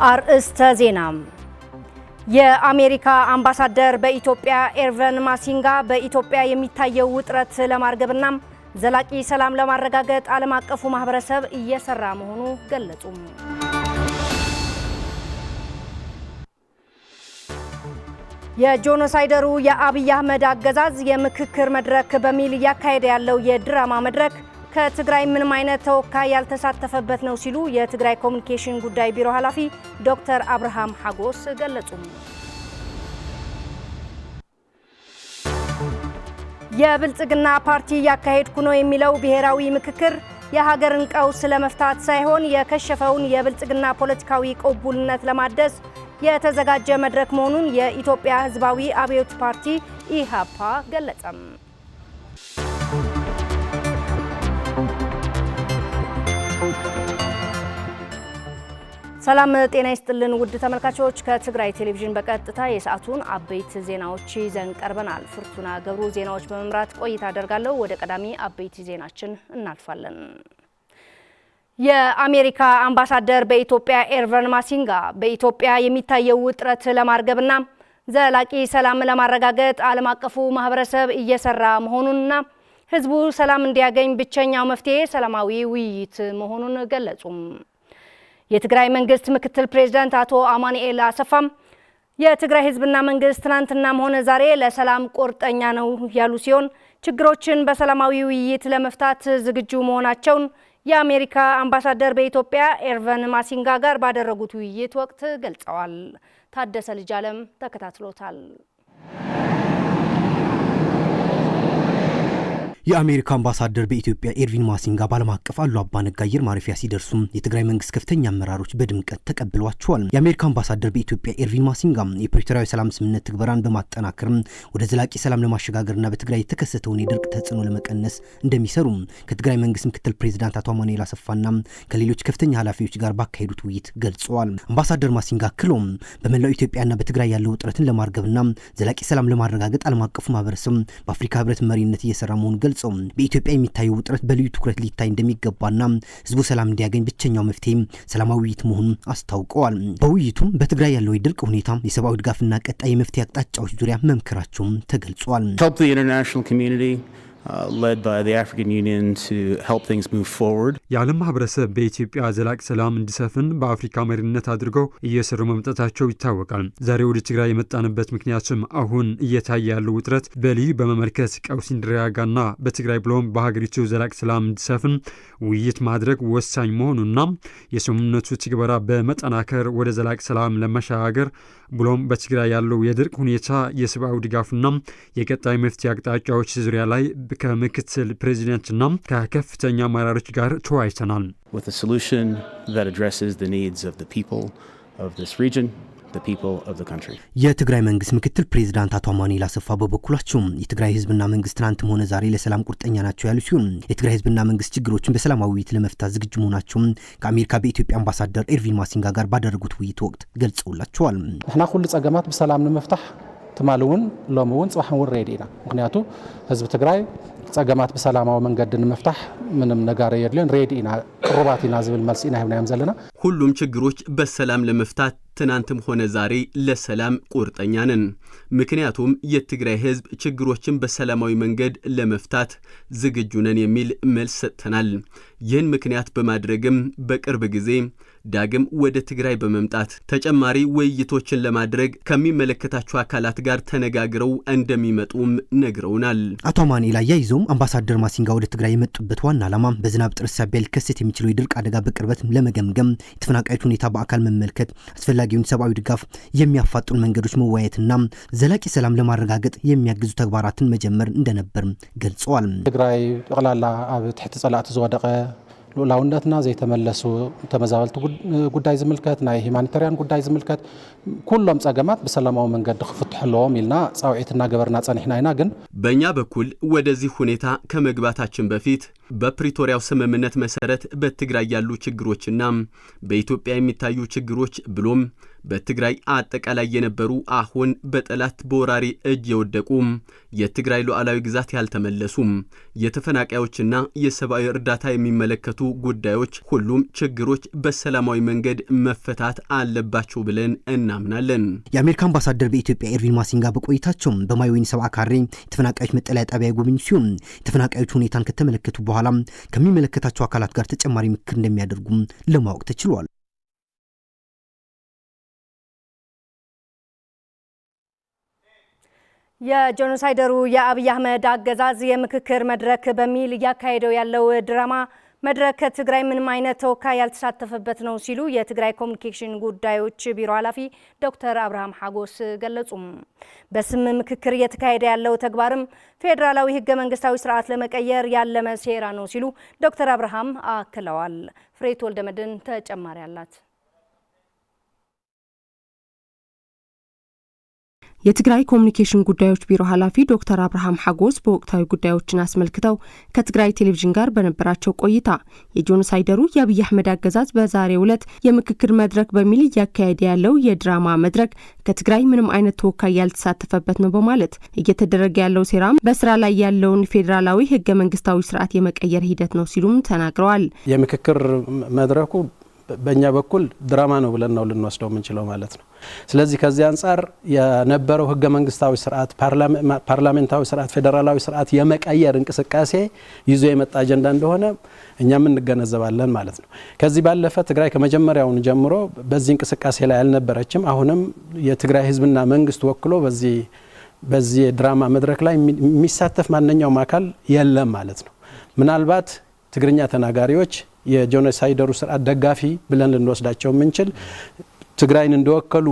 አርእስተ ዜና የአሜሪካ አምባሳደር በኢትዮጵያ ኤርቨን ማሲንጋ በኢትዮጵያ የሚታየው ውጥረት ለማርገብና ዘላቂ ሰላም ለማረጋገጥ ዓለም አቀፉ ማህበረሰብ እየሰራ መሆኑ ገለጹ። የጆኖሳይደሩ የአብይ አህመድ አገዛዝ የምክክር መድረክ በሚል ያካሄደ ያለው የድራማ መድረክ ከትግራይ ምንም አይነት ተወካይ ያልተሳተፈበት ነው ሲሉ የትግራይ ኮሙኒኬሽን ጉዳይ ቢሮ ኃላፊ ዶክተር አብርሃም ሐጎስ ገለጹ። የብልጽግና ፓርቲ ያካሄድኩ ነው የሚለው ብሔራዊ ምክክር የሀገርን ቀውስ ለመፍታት ሳይሆን የከሸፈውን የብልጽግና ፖለቲካዊ ቅቡልነት ለማደስ የተዘጋጀ መድረክ መሆኑን የኢትዮጵያ ሕዝባዊ አብዮት ፓርቲ ኢሃፓ ገለጸ። ሰላም ጤና ይስጥልን ውድ ተመልካቾች፣ ከትግራይ ቴሌቪዥን በቀጥታ የሰዓቱን አበይት ዜናዎች ይዘን ቀርበናል። ፍርቱና ገብሩ ዜናዎች በመምራት ቆይታ አደርጋለሁ። ወደ ቀዳሚ አበይት ዜናችን እናልፋለን። የአሜሪካ አምባሳደር በኢትዮጵያ ኤርቨን ማሲንጋ በኢትዮጵያ የሚታየው ውጥረት ለማርገብና ዘላቂ ሰላም ለማረጋገጥ ዓለም አቀፉ ማህበረሰብ እየሰራ መሆኑንና ህዝቡ ሰላም እንዲያገኝ ብቸኛው መፍትሄ ሰላማዊ ውይይት መሆኑን ገለጹ። የትግራይ መንግስት ምክትል ፕሬዝዳንት አቶ አማኑኤል አሰፋም የትግራይ ህዝብና መንግስት ትናንትናም ሆነ ዛሬ ለሰላም ቁርጠኛ ነው ያሉ ሲሆን ችግሮችን በሰላማዊ ውይይት ለመፍታት ዝግጁ መሆናቸውን የአሜሪካ አምባሳደር በኢትዮጵያ ኤርቨን ማሲንጋ ጋር ባደረጉት ውይይት ወቅት ገልጸዋል። ታደሰ ልጅ ዓለም ተከታትሎታል። የአሜሪካ አምባሳደር በኢትዮጵያ ኤርቪን ማሲንጋ ባለም አቀፍ አሉ አባ ነጋ አየር ማረፊያ ሲደርሱ የትግራይ መንግስት ከፍተኛ አመራሮች በድምቀት ተቀብለዋቸዋል። የአሜሪካ አምባሳደር በኢትዮጵያ ኤርቪን ማሲንጋ የፕሪቶሪያዊ ሰላም ስምምነት ትግበራን በማጠናከር ወደ ዘላቂ ሰላም ለማሸጋገርና በትግራይ የተከሰተውን የድርቅ ተጽዕኖ ለመቀነስ እንደሚሰሩ ከትግራይ መንግስት ምክትል ፕሬዝዳንት አቶ አማኑኤል አሰፋና ከሌሎች ከፍተኛ ኃላፊዎች ጋር ባካሄዱት ውይይት ገልጸዋል። አምባሳደር ማሲንጋ አክለውም በመላው ኢትዮጵያና በትግራይ ያለው ውጥረትን ለማርገብና ዘላቂ ሰላም ለማረጋገጥ ዓለም አቀፉ ማህበረሰብ በአፍሪካ ህብረት መሪነት እየሰራ መሆኑን ገልጸዋል። በኢትዮጵያ የሚታየው ውጥረት በልዩ ትኩረት ሊታይ እንደሚገባና ህዝቡ ሰላም እንዲያገኝ ብቸኛው መፍትሄ ሰላማዊ ውይይት መሆኑን አስታውቀዋል። በውይይቱም በትግራይ ያለው የድርቅ ሁኔታ፣ የሰብአዊ ድጋፍና ቀጣይ የመፍትሄ አቅጣጫዎች ዙሪያ መምከራቸውም ተገልጿል። led by the African Union to help things move forward. የዓለም ማህበረሰብ በኢትዮጵያ ዘላቂ ሰላም እንዲሰፍን በአፍሪካ መሪነት አድርገው እየሰሩ መምጣታቸው ይታወቃል። ዛሬ ወደ ትግራይ የመጣንበት ምክንያቱም አሁን እየታየ ያለው ውጥረት በልዩ በመመልከት ቀውስ እንዲረጋጋና በትግራይ ብሎም በሀገሪቱ ዘላቂ ሰላም እንዲሰፍን ውይይት ማድረግ ወሳኝ መሆኑና የስምምነቱ ትግበራ በመጠናከር ወደ ዘላቂ ሰላም ለመሻገር ብሎም በትግራይ ያለው የድርቅ ሁኔታ፣ የሰብአዊ ድጋፍና የቀጣይ መፍትሄ አቅጣጫዎች ዙሪያ ላይ ከምክትል ፕሬዚደንትና ከከፍተኛ አመራሮች ጋር ተወያይተናል። With a solution that addresses the needs of the people of this region, the people of the country. የትግራይ መንግስት ምክትል ፕሬዝዳንት አቶ አማኑኤል አሰፋ በበኩላቸው የትግራይ ህዝብና መንግስት ትናንትም ሆነ ዛሬ ለሰላም ቁርጠኛ ናቸው ያሉ ሲሆን የትግራይ ህዝብና መንግስት ችግሮችን በሰላማዊ ውይይት ለመፍታት ዝግጁ መሆናቸውን ከአሜሪካ በኢትዮጵያ አምባሳደር ኤርቪን ማሲንጋ ጋር ባደረጉት ውይይት ወቅት ገልጸውላቸዋል። እحنا ሁሉ ጸገማት በሰላም ለመፍታት ተማሉን ለሞውን ጽባህን ወሬዲና ምክንያቱ ህዝብ ትግራይ ጸገማት በሰላማዊ መንገድ እንመፍታህ ምንም ነገር የለን ሬዲና ሩባቲና ዝብል መልሲና ይብናም ዘለና ሁሉም ችግሮች በሰላም ለመፍታት ትናንትም ሆነ ዛሬ ለሰላም ቁርጠኛ ነን። ምክንያቱም የትግራይ ህዝብ ችግሮችን በሰላማዊ መንገድ ለመፍታት ዝግጁ ነን የሚል መልስ ሰጥተናል። ይህን ምክንያት በማድረግም በቅርብ ጊዜ ዳግም ወደ ትግራይ በመምጣት ተጨማሪ ውይይቶችን ለማድረግ ከሚመለከታቸው አካላት ጋር ተነጋግረው እንደሚመጡም ነግረውናል። አቶ አማኑኤል አያይዘውም አምባሳደር ማሲንጋ ወደ ትግራይ የመጡበት ዋና ዓላማ በዝናብ ጥረት ሳቢያ ሊከሰት የሚችለው የድርቅ አደጋ በቅርበት ለመገምገም፣ የተፈናቃዮች ሁኔታ በአካል መመልከት፣ አስፈላጊውን ሰብአዊ ድጋፍ የሚያፋጥኑ መንገዶች መወያየትና ዘላቂ ሰላም ለማረጋገጥ የሚያግዙ ተግባራትን መጀመር እንደነበር ገልጸዋል። ትግራይ ጠቅላላ ኣብ ትሕቲ ጸላእቲ ዝወደቀ ሉላውነትና ዘይተመለሱ ተመዛበልቱ ጉዳይ ዝምልከት ናይ ሂማኒታሪያን ጉዳይ ዝምልከት ኩሎም ጸገማት በሰላማዊ መንገድ ክፍትሕሎም ኢልና ጻውዒትና ገበርና ጸኒሕናይና ግን በእኛ በኩል ወደዚህ ሁኔታ ከመግባታችን በፊት በፕሪቶሪያው ስምምነት መሰረት በትግራይ ያሉ ችግሮችና በኢትዮጵያ የሚታዩ ችግሮች ብሎም በትግራይ አጠቃላይ የነበሩ አሁን በጠላት በወራሪ እጅ የወደቁ የትግራይ ሉዓላዊ ግዛት ያልተመለሱ የተፈናቃዮችና የሰብአዊ እርዳታ የሚመለከቱ ጉዳዮች ሁሉም ችግሮች በሰላማዊ መንገድ መፈታት አለባቸው ብለን እናምናለን። የአሜሪካ አምባሳደር በኢትዮጵያ ኤርቪን ማሲንጋ በቆይታቸው በማይወይኒ ሰብዓ ካሬ የተፈናቃዮች መጠለያ ጣቢያ ጎብኝ ሲሆን የተፈናቃዮች ሁኔታን ከተመለከቱ በኋላ ከሚመለከታቸው አካላት ጋር ተጨማሪ ምክክር እንደሚያደርጉ ለማወቅ ተችሏል። የጄኖሳይደሩ የአብይ አህመድ አገዛዝ የምክክር መድረክ በሚል ያካሄደው ያለው ድራማ መድረክ ከትግራይ ምንም አይነት ተወካይ ያልተሳተፈበት ነው ሲሉ የትግራይ ኮሙኒኬሽን ጉዳዮች ቢሮ ኃላፊ ዶክተር አብርሃም ሐጎስ ገለጹ። በስም ምክክር እየተካሄደ ያለው ተግባርም ፌዴራላዊ ህገ መንግስታዊ ስርዓት ለመቀየር ያለመ ሴራ ነው ሲሉ ዶክተር አብርሃም አክለዋል። ፍሬት ወልደመድን ተጨማሪ አላት። የትግራይ ኮሙኒኬሽን ጉዳዮች ቢሮ ኃላፊ ዶክተር አብርሃም ሐጎስ በወቅታዊ ጉዳዮችን አስመልክተው ከትግራይ ቴሌቪዥን ጋር በነበራቸው ቆይታ የጄኖሳይደሩ የአብይ አህመድ አገዛዝ በዛሬው ዕለት የምክክር መድረክ በሚል እያካሄደ ያለው የድራማ መድረክ ከትግራይ ምንም አይነት ተወካይ ያልተሳተፈበት ነው በማለት እየተደረገ ያለው ሴራም በስራ ላይ ያለውን ፌዴራላዊ ህገ መንግስታዊ ስርዓት የመቀየር ሂደት ነው ሲሉም ተናግረዋል። የምክክር መድረኩ በእኛ በኩል ድራማ ነው ብለን ነው ልንወስደው የምንችለው ማለት ነው። ስለዚህ ከዚህ አንፃር የነበረው ህገ መንግስታዊ ስርዓት ፓርላሜንታዊ ስርዓት ፌዴራላዊ ስርዓት የመቀየር እንቅስቃሴ ይዞ የመጣ አጀንዳ እንደሆነ እኛም እንገነዘባለን ማለት ነው። ከዚህ ባለፈ ትግራይ ከመጀመሪያው ጀምሮ በዚህ እንቅስቃሴ ላይ አልነበረችም። አሁንም የትግራይ ህዝብና መንግስት ወክሎ በዚህ ድራማ መድረክ ላይ የሚሳተፍ ማንኛውም አካል የለም ማለት ነው። ምናልባት ትግርኛ ተናጋሪዎች የጄኖሳይደሩ ስርዓት ደጋፊ ብለን ልንወስዳቸው የምንችል ትግራይን እንደወከሉ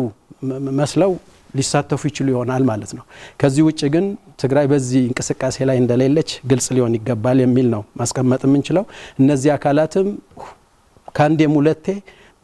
መስለው ሊሳተፉ ይችሉ ይሆናል ማለት ነው። ከዚህ ውጭ ግን ትግራይ በዚህ እንቅስቃሴ ላይ እንደሌለች ግልጽ ሊሆን ይገባል የሚል ነው ማስቀመጥ የምንችለው። እነዚህ አካላትም ከአንዴም ሁለቴ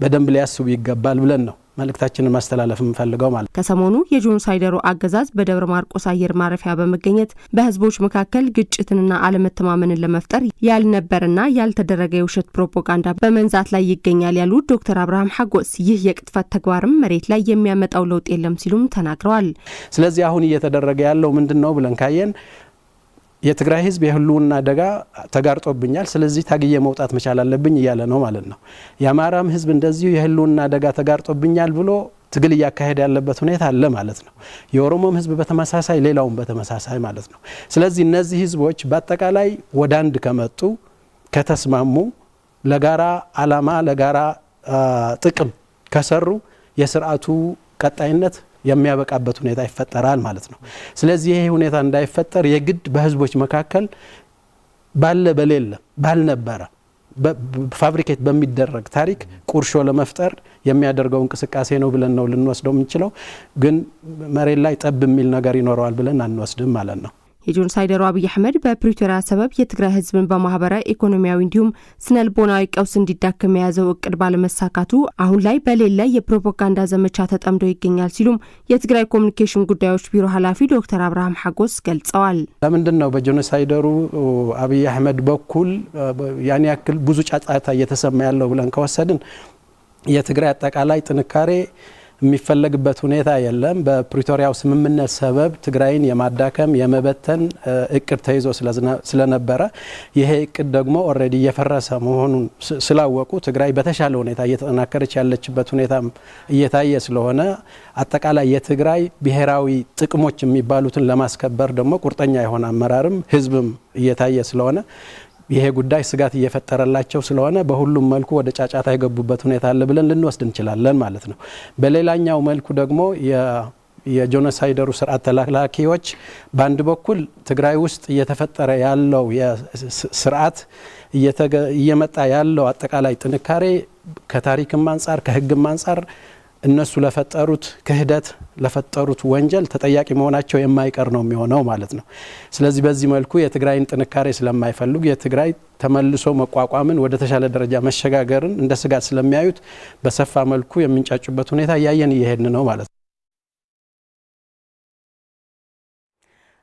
በደንብ ሊያስቡ ይገባል ብለን ነው መልእክታችንን ማስተላለፍ የምንፈልገው ማለት። ከሰሞኑ የጄኖሳይደሩ አገዛዝ በደብረ ማርቆስ አየር ማረፊያ በመገኘት በህዝቦች መካከል ግጭትንና አለመተማመንን ለመፍጠር ያልነበረና ያልተደረገ የውሸት ፕሮፓጋንዳ በመንዛት ላይ ይገኛል ያሉት ዶክተር አብርሃም ሐጎስ ይህ የቅጥፈት ተግባርም መሬት ላይ የሚያመጣው ለውጥ የለም ሲሉም ተናግረዋል። ስለዚህ አሁን እየተደረገ ያለው ምንድነው ብለን ካየን የትግራይ ህዝብ የህልውና አደጋ ተጋርጦብኛል፣ ስለዚህ ታግዬ መውጣት መቻል አለብኝ እያለ ነው ማለት ነው። የአማራም ህዝብ እንደዚሁ የህልውና አደጋ ተጋርጦብኛል ብሎ ትግል እያካሄደ ያለበት ሁኔታ አለ ማለት ነው። የኦሮሞም ህዝብ በተመሳሳይ ሌላውም በተመሳሳይ ማለት ነው። ስለዚህ እነዚህ ህዝቦች በአጠቃላይ ወደ አንድ ከመጡ ከተስማሙ ለጋራ አላማ ለጋራ ጥቅም ከሰሩ የስርዓቱ ቀጣይነት የሚያበቃበት ሁኔታ ይፈጠራል ማለት ነው። ስለዚህ ይሄ ሁኔታ እንዳይፈጠር የግድ በህዝቦች መካከል በሌለ ባልነበረ ፋብሪኬት በሚደረግ ታሪክ ቁርሾ ለመፍጠር የሚያደርገው እንቅስቃሴ ነው ብለን ነው ልንወስደው የምንችለው። ግን መሬት ላይ ጠብ የሚል ነገር ይኖረዋል ብለን አንወስድም ማለት ነው። የጄኖሳይደሩ አብይ አህመድ በፕሪቶሪያ ሰበብ የትግራይ ህዝብን በማህበራዊ ኢኮኖሚያዊ እንዲሁም ስነልቦናዊ ቀውስ እንዲዳከም የያዘው እቅድ ባለመሳካቱ አሁን ላይ በሌለ የፕሮፓጋንዳ ዘመቻ ተጠምዶ ይገኛል ሲሉም የትግራይ ኮሙኒኬሽን ጉዳዮች ቢሮ ኃላፊ ዶክተር አብርሃም ሐጎስ ገልጸዋል። ለምንድን ነው በጄኖሳይደሩ አብይ አህመድ በኩል ያን ያክል ብዙ ጫጫታ እየተሰማ ያለው ብለን ከወሰድን የትግራይ አጠቃላይ ጥንካሬ የሚፈለግበት ሁኔታ የለም። በፕሪቶሪያው ስምምነት ሰበብ ትግራይን የማዳከም የመበተን እቅድ ተይዞ ስለነበረ ይሄ እቅድ ደግሞ ኦልሬዲ እየፈረሰ መሆኑን ስላወቁ ትግራይ በተሻለ ሁኔታ እየተጠናከረች ያለችበት ሁኔታ እየታየ ስለሆነ አጠቃላይ የትግራይ ብሔራዊ ጥቅሞች የሚባሉትን ለማስከበር ደግሞ ቁርጠኛ የሆነ አመራርም ህዝብም እየታየ ስለሆነ ይሄ ጉዳይ ስጋት እየፈጠረላቸው ስለሆነ በሁሉም መልኩ ወደ ጫጫታ የገቡበት ሁኔታ አለ ብለን ልንወስድ እንችላለን ማለት ነው። በሌላኛው መልኩ ደግሞ የጄኖሳይደሩ ስርዓት ተላላኪዎች በአንድ በኩል ትግራይ ውስጥ እየተፈጠረ ያለው የስርዓት እየመጣ ያለው አጠቃላይ ጥንካሬ ከታሪክም አንጻር ከህግም አንጻር እነሱ ለፈጠሩት ክህደት ለፈጠሩት ወንጀል ተጠያቂ መሆናቸው የማይቀር ነው የሚሆነው ማለት ነው። ስለዚህ በዚህ መልኩ የትግራይን ጥንካሬ ስለማይፈልጉ የትግራይ ተመልሶ መቋቋምን ወደ ተሻለ ደረጃ መሸጋገርን እንደ ስጋት ስለሚያዩት በሰፋ መልኩ የሚንጫጩበት ሁኔታ እያየን እየሄድን ነው ማለት ነው።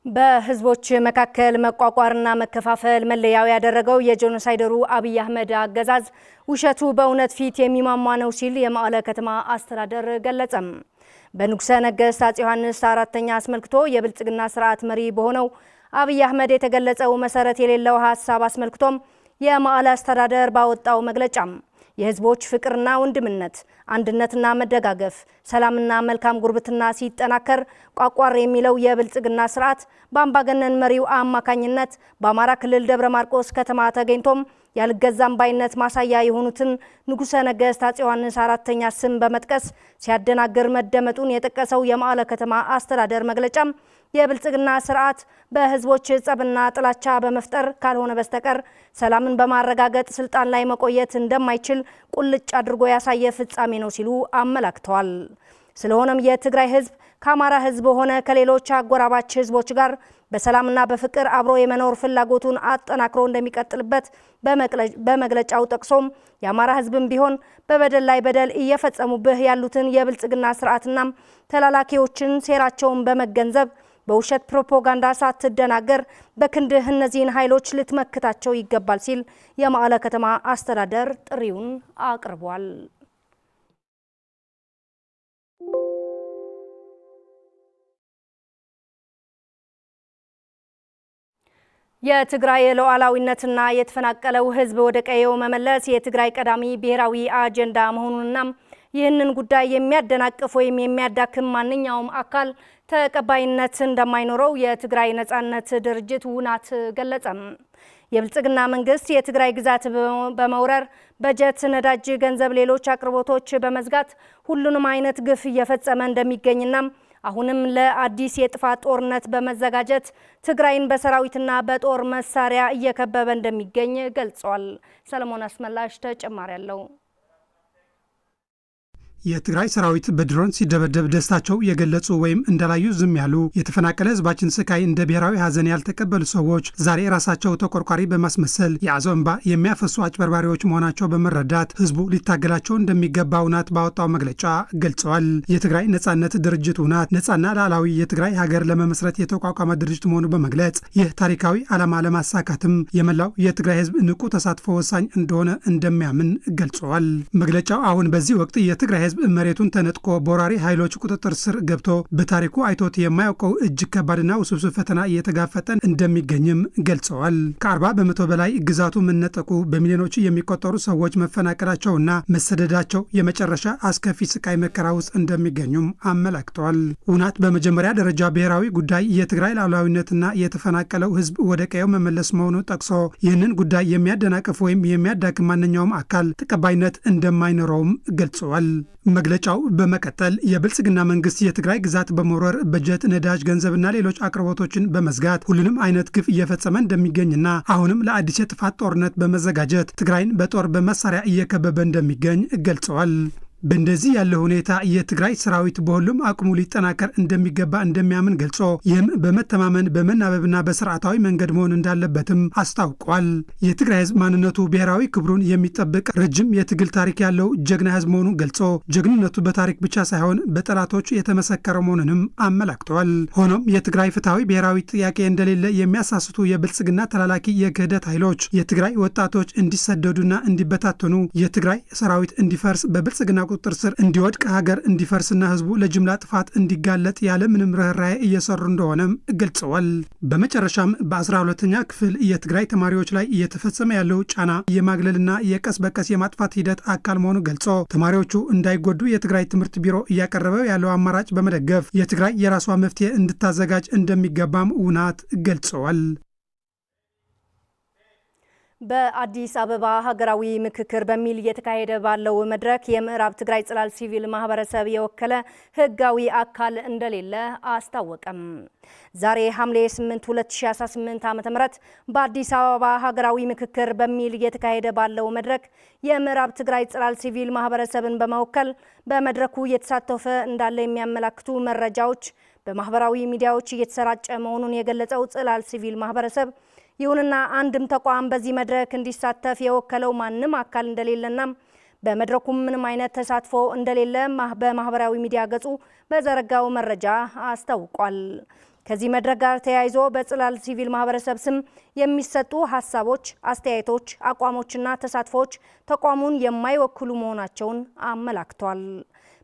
በህዝቦች መካከል መቋቋርና መከፋፈል መለያው ያደረገው የጄኖሳይደሩ አብይ አህመድ አገዛዝ ውሸቱ በእውነት ፊት የሚማማ ነው ሲል የመቀለ ከተማ አስተዳደር ገለጸም። በንጉሠ ነገሥት አፄ ዮሐንስ አራተኛ አስመልክቶ የብልጽግና ስርዓት መሪ በሆነው አብይ አህመድ የተገለጸው መሰረት የሌለው ሐሳብ አስመልክቶም የመቀለ አስተዳደር ባወጣው መግለጫም የህዝቦች ፍቅርና ወንድምነት አንድነትና መደጋገፍ ሰላምና መልካም ጉርብትና ሲጠናከር ቋቋር የሚለው የብልጽግና ስርዓት በአምባገነን መሪው አማካኝነት በአማራ ክልል ደብረ ማርቆስ ከተማ ተገኝቶም ያልገዛም ባይነት ማሳያ የሆኑትን ንጉሠ ነገሥት አፄ ዮሐንስ አራተኛ ስም በመጥቀስ ሲያደናግር መደመጡን የጠቀሰው የመቀለ ከተማ አስተዳደር መግለጫም የብልጽግና ስርዓት በህዝቦች ጸብና ጥላቻ በመፍጠር ካልሆነ በስተቀር ሰላምን በማረጋገጥ ስልጣን ላይ መቆየት እንደማይችል ቁልጭ አድርጎ ያሳየ ፍጻሜ ነው ሲሉ አመላክተዋል። ስለሆነም የትግራይ ህዝብ ከአማራ ህዝብ ሆነ ከሌሎች አጎራባች ህዝቦች ጋር በሰላምና በፍቅር አብሮ የመኖር ፍላጎቱን አጠናክሮ እንደሚቀጥልበት በመግለጫው ጠቅሶም የአማራ ህዝብም ቢሆን በበደል ላይ በደል እየፈጸሙብህ ያሉትን የብልጽግና ስርዓትና ተላላኪዎችን ሴራቸውን በመገንዘብ በውሸት ፕሮፓጋንዳ ሳትደናገር በክንድህ እነዚህን ኃይሎች ልትመክታቸው ይገባል ሲል የመቀለ ከተማ አስተዳደር ጥሪውን አቅርቧል። የትግራይ ሉዓላዊነትና የተፈናቀለው ህዝብ ወደ ቀየው መመለስ የትግራይ ቀዳሚ ብሔራዊ አጀንዳ መሆኑንና ይህንን ጉዳይ የሚያደናቅፍ ወይም የሚያዳክም ማንኛውም አካል ተቀባይነት እንደማይኖረው የትግራይ ነጻነት ድርጅት ውናት ገለጸም። የብልጽግና መንግስት የትግራይ ግዛት በመውረር በጀት፣ ነዳጅ፣ ገንዘብ፣ ሌሎች አቅርቦቶች በመዝጋት ሁሉንም አይነት ግፍ እየፈጸመ እንደሚገኝና አሁንም ለአዲስ የጥፋት ጦርነት በመዘጋጀት ትግራይን በሰራዊትና በጦር መሳሪያ እየከበበ እንደሚገኝ ገልጿል። ሰለሞን አስመላሽ ተጨማሪ ያለው። የትግራይ ሰራዊት በድሮን ሲደበደብ ደስታቸው የገለጹ ወይም እንዳላዩ ዝም ያሉ የተፈናቀለ ህዝባችን ስቃይ እንደ ብሔራዊ ሀዘን ያልተቀበሉ ሰዎች ዛሬ ራሳቸው ተቆርቋሪ በማስመሰል የአዘው እንባ የሚያፈሱ አጭበርባሪዎች መሆናቸው በመረዳት ህዝቡ ሊታገላቸው እንደሚገባ ውናት ባወጣው መግለጫ ገልጸዋል። የትግራይ ነጻነት ድርጅት ውናት ነጻና ሉዓላዊ የትግራይ ሀገር ለመመስረት የተቋቋመ ድርጅት መሆኑ በመግለጽ ይህ ታሪካዊ ዓላማ ለማሳካትም የመላው የትግራይ ህዝብ ንቁ ተሳትፎ ወሳኝ እንደሆነ እንደሚያምን ገልጸዋል። መግለጫው አሁን በዚህ ወቅት የትግራይ ህዝብ መሬቱን ተነጥቆ በወራሪ ኃይሎች ቁጥጥር ስር ገብቶ በታሪኩ አይቶት የማያውቀው እጅግ ከባድና ውስብስብ ፈተና እየተጋፈጠ እንደሚገኝም ገልጸዋል። ከ40 በመቶ በላይ ግዛቱ መነጠቁ፣ በሚሊዮኖች የሚቆጠሩ ሰዎች መፈናቀላቸውና መሰደዳቸው የመጨረሻ አስከፊ ስቃይ መከራ ውስጥ እንደሚገኙም አመላክተዋል። ውናት በመጀመሪያ ደረጃ ብሔራዊ ጉዳይ የትግራይ ሉዓላዊነትና የተፈናቀለው ህዝብ ወደ ቀየው መመለስ መሆኑ ጠቅሶ ይህንን ጉዳይ የሚያደናቅፍ ወይም የሚያዳክም ማንኛውም አካል ተቀባይነት እንደማይኖረውም ገልጸዋል። መግለጫው በመቀጠል የብልጽግና መንግስት የትግራይ ግዛት በመውረር በጀት፣ ነዳጅ፣ ገንዘብና ሌሎች አቅርቦቶችን በመዝጋት ሁሉንም አይነት ግፍ እየፈጸመ እንደሚገኝና አሁንም ለአዲስ የጥፋት ጦርነት በመዘጋጀት ትግራይን በጦር በመሳሪያ እየከበበ እንደሚገኝ ገልጸዋል። በእንደዚህ ያለ ሁኔታ የትግራይ ሰራዊት በሁሉም አቅሙ ሊጠናከር እንደሚገባ እንደሚያምን ገልጾ ይህም በመተማመን በመናበብና በስርዓታዊ መንገድ መሆን እንዳለበትም አስታውቋል። የትግራይ ህዝብ ማንነቱ ብሔራዊ ክብሩን የሚጠብቅ ረጅም የትግል ታሪክ ያለው ጀግና ህዝብ መሆኑን ገልጾ ጀግንነቱ በታሪክ ብቻ ሳይሆን በጠላቶች የተመሰከረ መሆኑንም አመላክተዋል። ሆኖም የትግራይ ፍትሐዊ ብሔራዊ ጥያቄ እንደሌለ የሚያሳስቱ የብልጽግና ተላላኪ የክህደት ኃይሎች የትግራይ ወጣቶች እንዲሰደዱና እንዲበታተኑ፣ የትግራይ ሰራዊት እንዲፈርስ፣ በብልጽግና ቁጥጥር ስር እንዲወድቅ፣ ሀገር እንዲፈርስና ህዝቡ ለጅምላ ጥፋት እንዲጋለጥ ያለ ምንም ርኅራኄ እየሰሩ እንደሆነም ገልጸዋል። በመጨረሻም በ12ኛ ክፍል የትግራይ ተማሪዎች ላይ እየተፈጸመ ያለው ጫና የማግለልና የቀስ በቀስ የማጥፋት ሂደት አካል መሆኑ ገልጾ ተማሪዎቹ እንዳይጎዱ የትግራይ ትምህርት ቢሮ እያቀረበ ያለው አማራጭ በመደገፍ የትግራይ የራሷ መፍትሄ እንድታዘጋጅ እንደሚገባም ውናት ገልጸዋል። በአዲስ አበባ ሀገራዊ ምክክር በሚል እየተካሄደ ባለው መድረክ የምዕራብ ትግራይ ጽላል ሲቪል ማህበረሰብ የወከለ ህጋዊ አካል እንደሌለ አስታወቀም። ዛሬ ሐምሌ 8 2018 ዓ.ም በአዲስ አበባ ሀገራዊ ምክክር በሚል እየተካሄደ ባለው መድረክ የምዕራብ ትግራይ ጽላል ሲቪል ማህበረሰብን በመወከል በመድረኩ እየተሳተፈ እንዳለ የሚያመላክቱ መረጃዎች በማህበራዊ ሚዲያዎች እየተሰራጨ መሆኑን የገለጸው ጽላል ሲቪል ማህበረሰብ ይሁንና አንድም ተቋም በዚህ መድረክ እንዲሳተፍ የወከለው ማንም አካል እንደሌለና በመድረኩም ምንም አይነት ተሳትፎ እንደሌለ በማህበራዊ ሚዲያ ገጹ በዘረጋው መረጃ አስታውቋል። ከዚህ መድረክ ጋር ተያይዞ በጽላል ሲቪል ማህበረሰብ ስም የሚሰጡ ሀሳቦች፣ አስተያየቶች፣ አቋሞችና ተሳትፎች ተቋሙን የማይወክሉ መሆናቸውን አመላክቷል።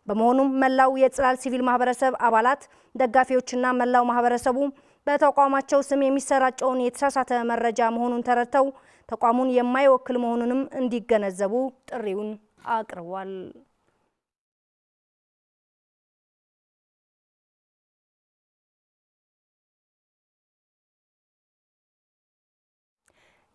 በመሆኑም መላው የጽላል ሲቪል ማህበረሰብ አባላት፣ ደጋፊዎችና መላው ማህበረሰቡ በተቋማቸው ስም የሚሰራጨውን የተሳሳተ መረጃ መሆኑን ተረድተው ተቋሙን የማይወክል መሆኑንም እንዲገነዘቡ ጥሪውን አቅርቧል።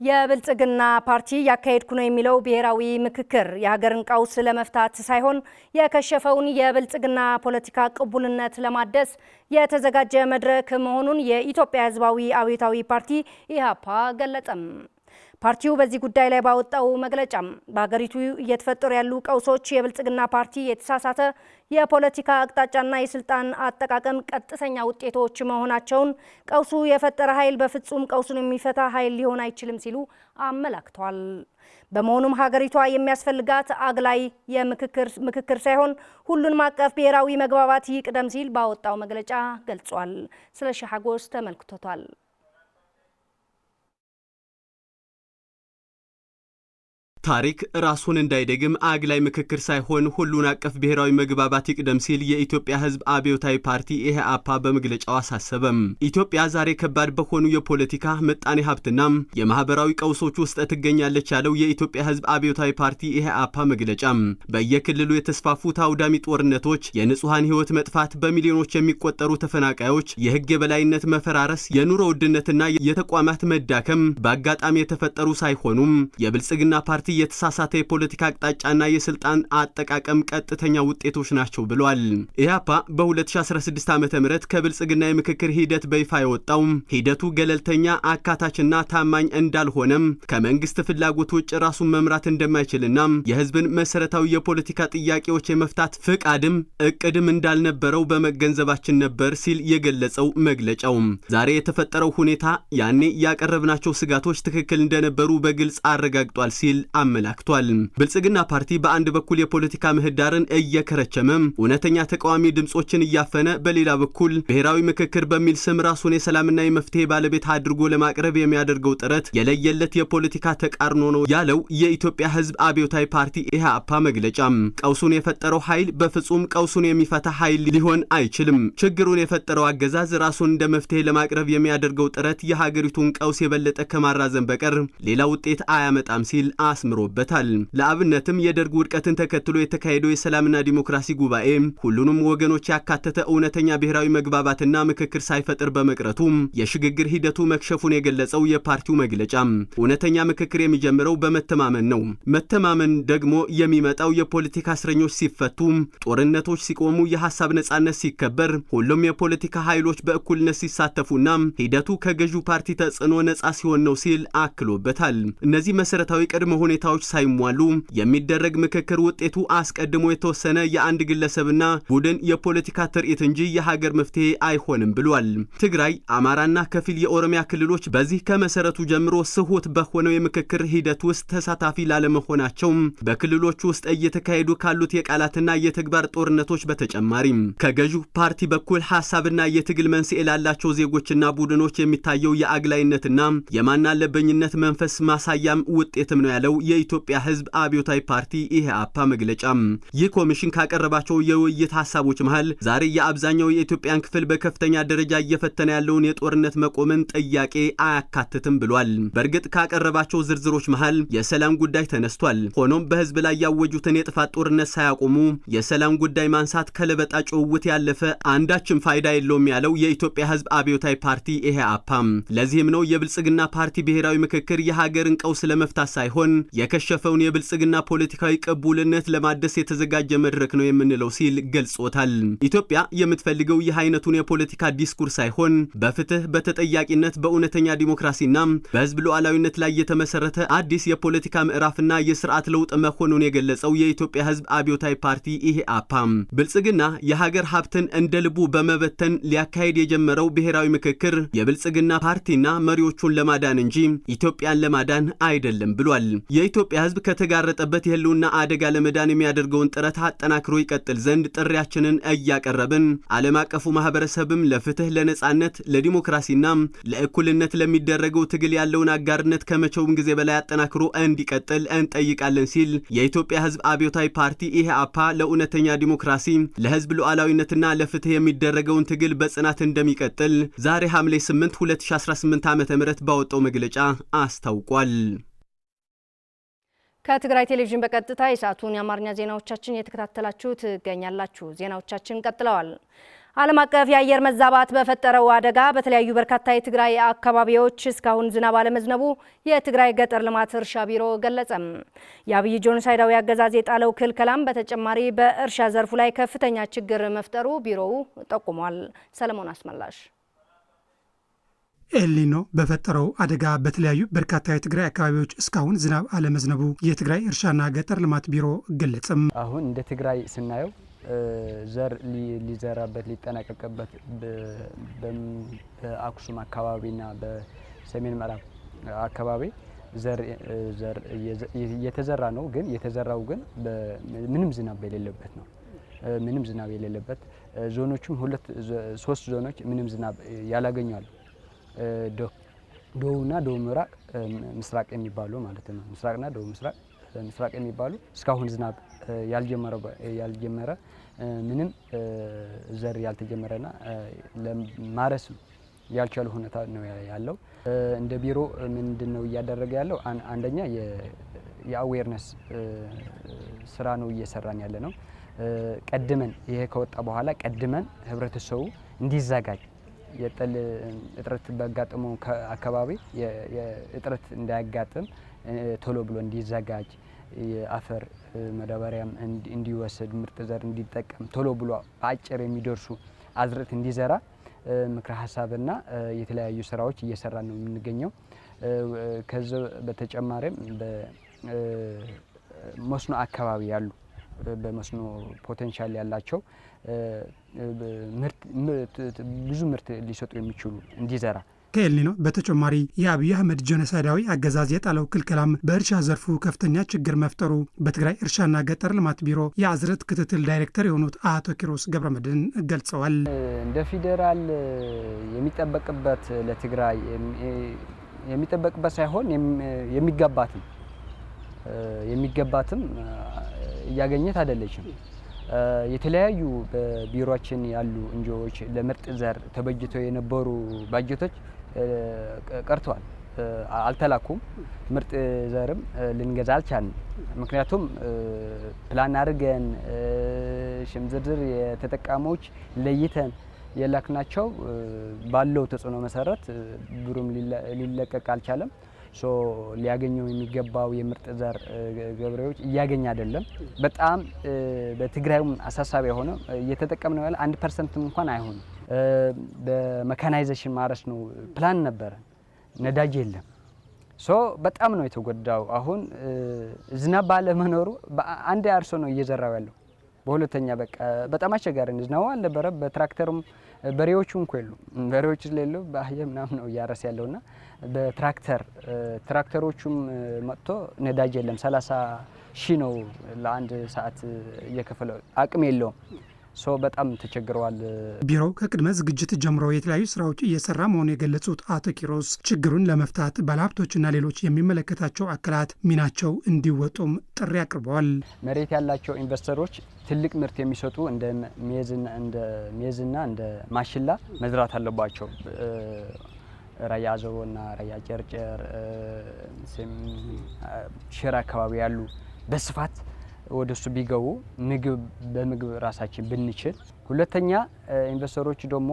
የብልጽግና ፓርቲ ያካሄድኩ ነው የሚለው ብሔራዊ ምክክር የሀገርን ቀውስ ለመፍታት ሳይሆን የከሸፈውን የብልጽግና ፖለቲካ ቅቡልነት ለማደስ የተዘጋጀ መድረክ መሆኑን የኢትዮጵያ ሕዝባዊ አብዮታዊ ፓርቲ ኢህአፓ ገለጸም። ፓርቲው በዚህ ጉዳይ ላይ ባወጣው መግለጫም በሀገሪቱ እየተፈጠሩ ያሉ ቀውሶች የብልጽግና ፓርቲ የተሳሳተ የፖለቲካ አቅጣጫና የስልጣን አጠቃቀም ቀጥተኛ ውጤቶች መሆናቸውን፣ ቀውሱ የፈጠረ ኃይል በፍጹም ቀውሱን የሚፈታ ኃይል ሊሆን አይችልም ሲሉ አመላክተዋል። በመሆኑም ሀገሪቷ የሚያስፈልጋት አግላይ የምክክር ሳይሆን ሁሉን ማቀፍ ብሔራዊ መግባባት ይቅደም ሲል ባወጣው መግለጫ ገልጿል። ስለሺ ሀጎስ ተመልክቶታል። ታሪክ ራሱን እንዳይደግም አግላይ ምክክር ሳይሆን ሁሉን አቀፍ ብሔራዊ መግባባት ይቅደም ሲል የኢትዮጵያ ሕዝብ አብዮታዊ ፓርቲ ኢህአፓ በመግለጫው አሳሰበም። ኢትዮጵያ ዛሬ ከባድ በሆኑ የፖለቲካ ምጣኔ ሀብትና የማህበራዊ ቀውሶች ውስጥ ትገኛለች ያለው የኢትዮጵያ ሕዝብ አብዮታዊ ፓርቲ ኢህአፓ መግለጫ በየክልሉ የተስፋፉት አውዳሚ ጦርነቶች፣ የንጹሃን ሕይወት መጥፋት፣ በሚሊዮኖች የሚቆጠሩ ተፈናቃዮች፣ የህግ የበላይነት መፈራረስ፣ የኑሮ ውድነትና የተቋማት መዳከም በአጋጣሚ የተፈጠሩ ሳይሆኑም የብልጽግና ፓርቲ የተሳሳተ የፖለቲካ አቅጣጫና የስልጣን አጠቃቀም ቀጥተኛ ውጤቶች ናቸው ብሏል። ኢህአፓ በ2016 ዓ.ም ከብልጽግና የምክክር ሂደት በይፋ የወጣው ሂደቱ ገለልተኛ፣ አካታችና ታማኝ እንዳልሆነም ከመንግስት ፍላጎት ውጭ ራሱን መምራት እንደማይችልና የህዝብን መሰረታዊ የፖለቲካ ጥያቄዎች የመፍታት ፍቃድም እቅድም እንዳልነበረው በመገንዘባችን ነበር ሲል የገለጸው መግለጫው ዛሬ የተፈጠረው ሁኔታ ያኔ ያቀረብናቸው ስጋቶች ትክክል እንደነበሩ በግልጽ አረጋግጧል ሲል አመላክቷል። ብልጽግና ፓርቲ በአንድ በኩል የፖለቲካ ምህዳርን እየከረቸመ እውነተኛ ተቃዋሚ ድምጾችን እያፈነ በሌላ በኩል ብሔራዊ ምክክር በሚል ስም ራሱን የሰላምና የመፍትሄ ባለቤት አድርጎ ለማቅረብ የሚያደርገው ጥረት የለየለት የፖለቲካ ተቃርኖ ነው ያለው የኢትዮጵያ ሕዝብ አብዮታዊ ፓርቲ ኢህአፓ መግለጫ ቀውሱን የፈጠረው ኃይል በፍጹም ቀውሱን የሚፈታ ኃይል ሊሆን አይችልም። ችግሩን የፈጠረው አገዛዝ ራሱን እንደ መፍትሄ ለማቅረብ የሚያደርገው ጥረት የሀገሪቱን ቀውስ የበለጠ ከማራዘም በቀር ሌላ ውጤት አያመጣም ሲል አስምሮበታል። ለአብነትም የደርግ ውድቀትን ተከትሎ የተካሄደው የሰላምና ዲሞክራሲ ጉባኤ ሁሉንም ወገኖች ያካተተ እውነተኛ ብሔራዊ መግባባትና ምክክር ሳይፈጥር በመቅረቱ የሽግግር ሂደቱ መክሸፉን የገለጸው የፓርቲው መግለጫ እውነተኛ ምክክር የሚጀምረው በመተማመን ነው። መተማመን ደግሞ የሚመጣው የፖለቲካ እስረኞች ሲፈቱ፣ ጦርነቶች ሲቆሙ፣ የሐሳብ ነጻነት ሲከበር፣ ሁሉም የፖለቲካ ኃይሎች በእኩልነት ሲሳተፉና ሂደቱ ከገዢው ፓርቲ ተጽዕኖ ነጻ ሲሆን ነው ሲል አክሎበታል። እነዚህ መሰረታዊ ቅድመ ሁኔታዎች ሳይሟሉ የሚደረግ ምክክር ውጤቱ አስቀድሞ የተወሰነ የአንድ ግለሰብና ቡድን የፖለቲካ ትርኢት እንጂ የሀገር መፍትሄ አይሆንም ብሏል። ትግራይ፣ አማራና ከፊል የኦሮሚያ ክልሎች በዚህ ከመሰረቱ ጀምሮ ስሁት በሆነው የምክክር ሂደት ውስጥ ተሳታፊ ላለመሆናቸው በክልሎች ውስጥ እየተካሄዱ ካሉት የቃላትና የተግባር ጦርነቶች በተጨማሪም ከገዢው ፓርቲ በኩል ሐሳብና የትግል መንስኤ ላላቸው ዜጎችና ቡድኖች የሚታየው የአግላይነትና የማናለበኝነት መንፈስ ማሳያም ውጤትም ነው ያለው የኢትዮጵያ ሕዝብ አብዮታዊ ፓርቲ ኢህአፓ መግለጫ ይህ ኮሚሽን ካቀረባቸው የውይይት ሐሳቦች መሃል ዛሬ የአብዛኛው የኢትዮጵያን ክፍል በከፍተኛ ደረጃ እየፈተነ ያለውን የጦርነት መቆምን ጥያቄ አያካትትም ብሏል። በእርግጥ ካቀረባቸው ዝርዝሮች መሃል የሰላም ጉዳይ ተነስቷል። ሆኖም በህዝብ ላይ ያወጁትን የጥፋት ጦርነት ሳያቆሙ የሰላም ጉዳይ ማንሳት ከለበጣ ጭውውት ያለፈ አንዳችም ፋይዳ የለውም ያለው የኢትዮጵያ ሕዝብ አብዮታዊ ፓርቲ ኢህአፓ ለዚህም ነው የብልጽግና ፓርቲ ብሔራዊ ምክክር የሀገርን ቀውስ ለመፍታት ሳይሆን የከሸፈውን የብልጽግና ፖለቲካዊ ቅቡልነት ለማደስ የተዘጋጀ መድረክ ነው የምንለው ሲል ገልጾታል። ኢትዮጵያ የምትፈልገው ይህ አይነቱን የፖለቲካ ዲስኩርስ ሳይሆን በፍትህ፣ በተጠያቂነት፣ በእውነተኛ ዲሞክራሲና በህዝብ ሉዓላዊነት ላይ የተመሰረተ አዲስ የፖለቲካ ምዕራፍና የስርዓት ለውጥ መሆኑን የገለጸው የኢትዮጵያ ሕዝብ አብዮታዊ ፓርቲ ኢህአፓ ብልጽግና የሀገር ሀብትን እንደ ልቡ በመበተን ሊያካሄድ የጀመረው ብሔራዊ ምክክር የብልጽግና ፓርቲና መሪዎቹን ለማዳን እንጂ ኢትዮጵያን ለማዳን አይደለም ብሏል። የኢትዮጵያ ሕዝብ ከተጋረጠበት የህልውና አደጋ ለመዳን የሚያደርገውን ጥረት አጠናክሮ ይቀጥል ዘንድ ጥሪያችንን እያቀረብን ዓለም አቀፉ ማህበረሰብም ለፍትህ፣ ለነጻነት፣ ለዲሞክራሲና ለእኩልነት ለሚደረገው ትግል ያለውን አጋርነት ከመቼውም ጊዜ በላይ አጠናክሮ እንዲቀጥል እንጠይቃለን ሲል የኢትዮጵያ ሕዝብ አብዮታዊ ፓርቲ ኢህአፓ ለእውነተኛ ዲሞክራሲ፣ ለህዝብ ሉዓላዊነትና ለፍትህ የሚደረገውን ትግል በጽናት እንደሚቀጥል ዛሬ ሐምሌ 8 2018 ዓ.ም ባወጣው መግለጫ አስታውቋል። ከትግራይ ቴሌቪዥን በቀጥታ የሰዓቱን የአማርኛ ዜናዎቻችን እየተከታተላችሁ ትገኛላችሁ። ዜናዎቻችን ቀጥለዋል። ዓለም አቀፍ የአየር መዛባት በፈጠረው አደጋ በተለያዩ በርካታ የትግራይ አካባቢዎች እስካሁን ዝናብ አለመዝነቡ የትግራይ ገጠር ልማት እርሻ ቢሮ ገለጸም። የአብይ ጄኖሳይዳዊ አገዛዝ የጣለው ክልከላም በተጨማሪ በእርሻ ዘርፉ ላይ ከፍተኛ ችግር መፍጠሩ ቢሮው ጠቁሟል። ሰለሞን አስመላሽ ኤልኒኖ በፈጠረው አደጋ በተለያዩ በርካታ የትግራይ አካባቢዎች እስካሁን ዝናብ አለመዝነቡ የትግራይ እርሻና ገጠር ልማት ቢሮ ገለጸም። አሁን እንደ ትግራይ ስናየው ዘር ሊዘራበት ሊጠናቀቅበት በአክሱም አካባቢና በሰሜን ምዕራብ አካባቢ ዘር እየተዘራ ነው። ግን የተዘራው ግን ምንም ዝናብ የሌለበት ነው። ምንም ዝናብ የሌለበት ዞኖቹም 3 ዞኖች ምንም ዝናብ ያላገኛሉ። ደቡብና ደቡብ ምዕራብ ምስራቅ የሚባሉ ማለት ነው። ምስራቅና ደቡብ ምስራቅ የሚባሉ እስካሁን ዝናብ ያልጀመረ ምንም ዘር ያልተጀመረና ለማረስ ያልቻለ ሁኔታ ነው ያለው። እንደ ቢሮ ምንድነው እያደረገ ያለው? አንደኛ የአዌርነስ ስራ ነው እየሰራን ያለ ነው። ቀድመን ይሄ ከወጣ በኋላ ቀድመን ህብረተሰቡ እንዲዘጋጅ የጠል እጥረት በጋጠመው አካባቢ የእጥረት እንዳያጋጥም ቶሎ ብሎ እንዲዘጋጅ የአፈር መዳበሪያም እንዲወስድ ምርጥ ዘር እንዲጠቀም ቶሎ ብሎ በአጭር የሚደርሱ አዝርዕት እንዲዘራ ምክረ ሀሳብና የተለያዩ ስራዎች እየሰራ ነው የምንገኘው። ከዛ በተጨማሪም በመስኖ አካባቢ ያሉ በመስኖ ፖቴንሻል ያላቸው ብዙ ምርት ሊሰጡ የሚችሉ እንዲዘራ ከኤልኒኖ በተጨማሪ የአብይ አህመድ ጄኖሳይዳዊ አገዛዝ የጣለው ክልከላም በእርሻ ዘርፉ ከፍተኛ ችግር መፍጠሩ በትግራይ እርሻና ገጠር ልማት ቢሮ የአዝርዕት ክትትል ዳይሬክተር የሆኑት አቶ ኪሮስ ገብረመድህን ገልጸዋል። እንደ ፌዴራል የሚጠበቅበት ለትግራይ የሚጠበቅበት ሳይሆን የሚገባትም እያገኘት አይደለችም። የተለያዩ በቢሮችን ያሉ እንጆዎች ለምርጥ ዘር ተበጅተው የነበሩ ባጀቶች ቀርተዋል፣ አልተላኩም። ምርጥ ዘርም ልንገዛ አልቻልንም። ምክንያቱም ፕላን አድርገን ሽምዝርዝር የተጠቃሚዎች ለይተን የላክናቸው ባለው ተጽዕኖ መሰረት ብሩም ሊለቀቅ አልቻለም። ሊያገኘው የሚገባው የምርጥ ዘር ገበሬዎች እያገኘ አይደለም። በጣም በትግራይም አሳሳቢ የሆነ እየተጠቀምነው ያለ 1% እንኳን አይሆንም። በሜካናይዜሽን ማረስ ነው ፕላን ነበረ፣ ነዳጅ የለም። በጣም ነው የተጎዳው። አሁን ዝናብ ባለመኖሩ አንድ አርሶ ነው እየዘራው ያለው። በሁለተኛ በጣም አስቸጋሪ ነው። ዝናቡ አልነበረ። በትራክተሩም በሬዎቹ እንኳን የሉ። በሬዎች ስለሌሉ በአህያ ምናምን ነው እያረስ ያለውና ትራክተሮቹም መጥቶ ነዳጅ የለም። 30 ሺህ ነው ለአንድ ሰዓት እየከፈለ አቅም የለውም። በጣም ተቸግረዋል። ቢሮው ከቅድመ ዝግጅት ጀምሮ የተለያዩ ስራዎች እየሰራ መሆኑ የገለጹት አቶ ኪሮስ ችግሩን ለመፍታት ባለሀብቶችና ሌሎች የሚመለከታቸው አካላት ሚናቸው እንዲወጡም ጥሪ አቅርበዋል። መሬት ያላቸው ኢንቨስተሮች ትልቅ ምርት የሚሰጡ እንደ ሜዝና እንደ ማሽላ መዝራት አለባቸው። ራያ አዘቦና ራያ ጨርጨር ሽራ አካባቢ ያሉ በስፋት ወደሱ ቢገቡ በምግብ ራሳችን ብንችል። ሁለተኛ ኢንቨስተሮች ደግሞ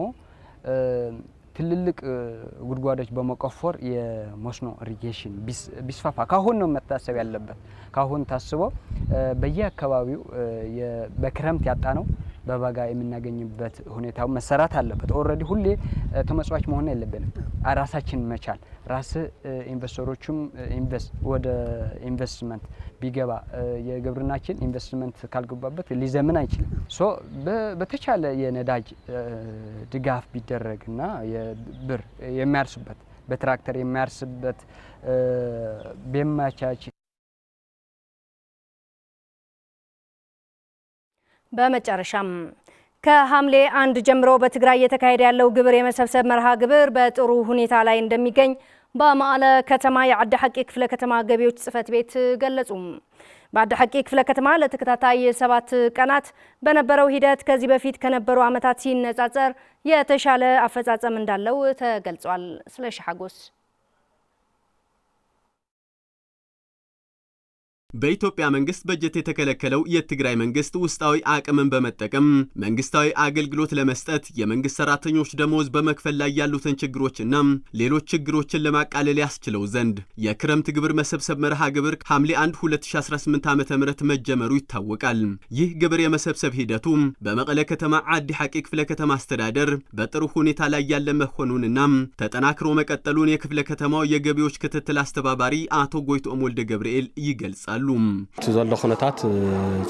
ትልልቅ ጉድጓዶች በመቆፈር የመስኖ ኢሪጌሽን ቢስፋፋ ካሁን ነው መታሰብ ያለበት። ካሁን ታስቦ በየአካባቢው በክረምት ያጣ ነው በበጋ የምናገኝበት ሁኔታው መሰራት አለበት። ኦልሬዲ ሁሌ ተመጽዋች መሆን የለብንም። ራሳችን መቻል ራስ ኢንቨስተሮቹም ወደ ኢንቨስትመንት ቢገባ የግብርናችን ኢንቨስትመንት ካልገባበት ሊዘምን አይችልም። በተቻለ የነዳጅ ድጋፍ ቢደረግና የብር የሚያርስበት በትራክተር የሚያርስበት ቢመቻች በመጨረሻም ከሐምሌ 1 ጀምሮ በትግራይ እየተካሄደ ያለው ግብር የመሰብሰብ መርሃ ግብር በጥሩ ሁኔታ ላይ እንደሚገኝ በመቀለ ከተማ የዓዲ ሐቂ ክፍለ ከተማ ገቢዎች ጽሕፈት ቤት ገለጹ። በዓዲ ሐቂ ክፍለ ከተማ ለተከታታይ 7 ቀናት በነበረው ሂደት ከዚህ በፊት ከነበሩ ዓመታት ሲነጻጸር የተሻለ አፈጻጸም እንዳለው ተገልጿል። ስለሺ ሐጎስ በኢትዮጵያ መንግስት በጀት የተከለከለው የትግራይ መንግስት ውስጣዊ አቅምን በመጠቀም መንግስታዊ አገልግሎት ለመስጠት የመንግስት ሰራተኞች ደሞዝ በመክፈል ላይ ያሉትን ችግሮችና ሌሎች ችግሮችን ለማቃለል ያስችለው ዘንድ የክረምት ግብር መሰብሰብ መርሃ ግብር ሐምሌ 1 2018 ዓ.ም መጀመሩ ይታወቃል። ይህ ግብር የመሰብሰብ ሂደቱ በመቀለ ከተማ ዓዲ ሐቂ ክፍለ ከተማ አስተዳደር በጥሩ ሁኔታ ላይ ያለ መሆኑንና ተጠናክሮ መቀጠሉን የክፍለ ከተማው የገቢዎች ክትትል አስተባባሪ አቶ ጎይቶኦም ወልደ ገብርኤል ይገልጻሉ። ዘሎ ኩነታት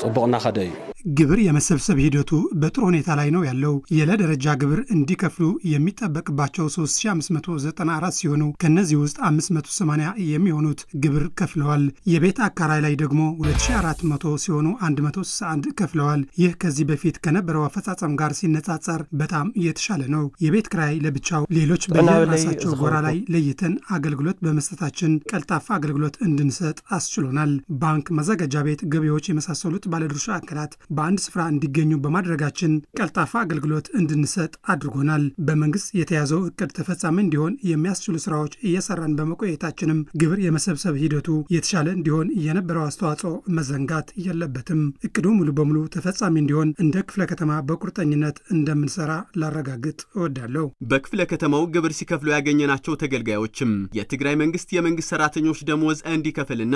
ጽቡቅና ኸደ እዩ ግብር የመሰብሰብ ሂደቱ በጥሩ ሁኔታ ላይ ነው ያለው። የለደረጃ ግብር እንዲከፍሉ የሚጠበቅባቸው 3594 ሲሆኑ ከነዚህ ውስጥ 580 የሚሆኑት ግብር ከፍለዋል። የቤት አከራይ ላይ ደግሞ 2400 ሲሆኑ 161 ከፍለዋል። ይህ ከዚህ በፊት ከነበረው አፈጻጸም ጋር ሲነጻጸር በጣም የተሻለ ነው። የቤት ክራይ ለብቻው፣ ሌሎች በየራሳቸው ጎራ ላይ ለይተን አገልግሎት በመስጠታችን ቀልጣፋ አገልግሎት እንድንሰጥ አስችሎናል። ባንክ፣ መዘጋጃ ቤት፣ ገቢዎች የመሳሰሉት ባለድርሻ አካላት በአንድ ስፍራ እንዲገኙ በማድረጋችን ቀልጣፋ አገልግሎት እንድንሰጥ አድርጎናል። በመንግስት የተያዘው እቅድ ተፈጻሚ እንዲሆን የሚያስችሉ ስራዎች እየሰራን በመቆየታችንም ግብር የመሰብሰብ ሂደቱ የተሻለ እንዲሆን የነበረው አስተዋጽኦ መዘንጋት የለበትም። እቅዱ ሙሉ በሙሉ ተፈጻሚ እንዲሆን እንደ ክፍለ ከተማ በቁርጠኝነት እንደምንሰራ ላረጋግጥ እወዳለሁ። በክፍለ ከተማው ግብር ሲከፍሉ ያገኘናቸው ተገልጋዮችም የትግራይ መንግስት የመንግስት ሰራተኞች ደሞዝ እንዲከፍልና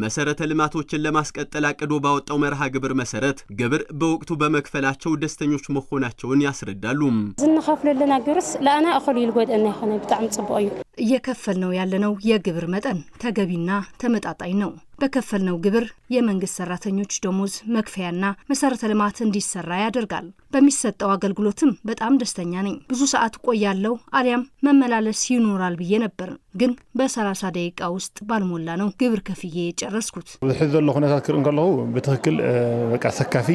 መሰረተ ልማቶችን ለማስቀጠል አቅዶ ባወጣው መርሃ ግብር መሰረት ግብር በወቅቱ በመክፈላቸው ደስተኞች መሆናቸውን ያስረዳሉ። ዝንከፍለልና ግብርስ ለአና እخل ይልጎደና ይሆነ በጣም ጽቡቅ እዩ። እየከፈልነው ያለነው የግብር መጠን ተገቢና ተመጣጣኝ ነው። በከፈልነው ግብር የመንግስት ሰራተኞች ደሞዝ መክፈያና መሰረተ ልማት እንዲሰራ ያደርጋል። በሚሰጠው አገልግሎትም በጣም ደስተኛ ነኝ። ብዙ ሰዓት ቆያለሁ አሊያም መመላለስ ይኖራል ብዬ ነበር፣ ግን በ30 ደቂቃ ውስጥ ባልሞላ ነው ግብር ከፍዬ ጨረስኩት። ዘሎ ሁኔታት ከንከለሁ በትክክል በቃ ሰካፊ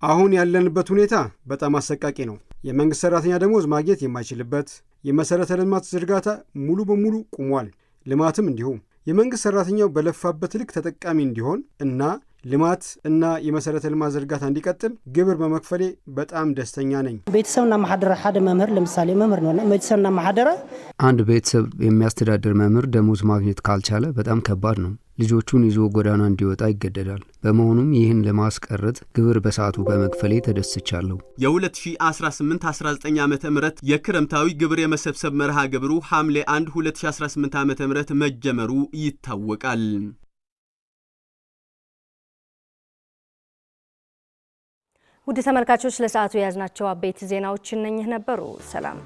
አሁን ያለንበት ሁኔታ በጣም አሰቃቂ ነው። የመንግስት ሰራተኛ ደሞዝ ማግኘት የማይችልበት፣ የመሰረተ ልማት ዝርጋታ ሙሉ በሙሉ ቆሟል። ልማትም እንዲሁ የመንግስት ሰራተኛው በለፋበት ልክ ተጠቃሚ እንዲሆን እና ልማት እና የመሰረተ ልማት ዝርጋታ እንዲቀጥል ግብር በመክፈሌ በጣም ደስተኛ ነኝ። ቤተሰብና ማህደራ ሓደ መምህር ለምሳሌ መምህር ነው። ቤተሰብና ማህደራ አንድ ቤተሰብ የሚያስተዳድር መምህር ደሞዝ ማግኘት ካልቻለ በጣም ከባድ ነው። ልጆቹን ይዞ ጎዳና እንዲወጣ ይገደዳል። በመሆኑም ይህን ለማስቀረት ግብር በሰዓቱ በመክፈሌ ተደስቻለሁ። የ2018-19 ዓመተ ምህረት የክረምታዊ ግብር የመሰብሰብ መርሃ ግብሩ ሐምሌ 1 2018 ዓመተ ምህረት መጀመሩ ይታወቃል። ውድ ተመልካቾች ለሰዓቱ የያዝናቸው አበይት ዜናዎች እነኚህ ነበሩ። ሰላም።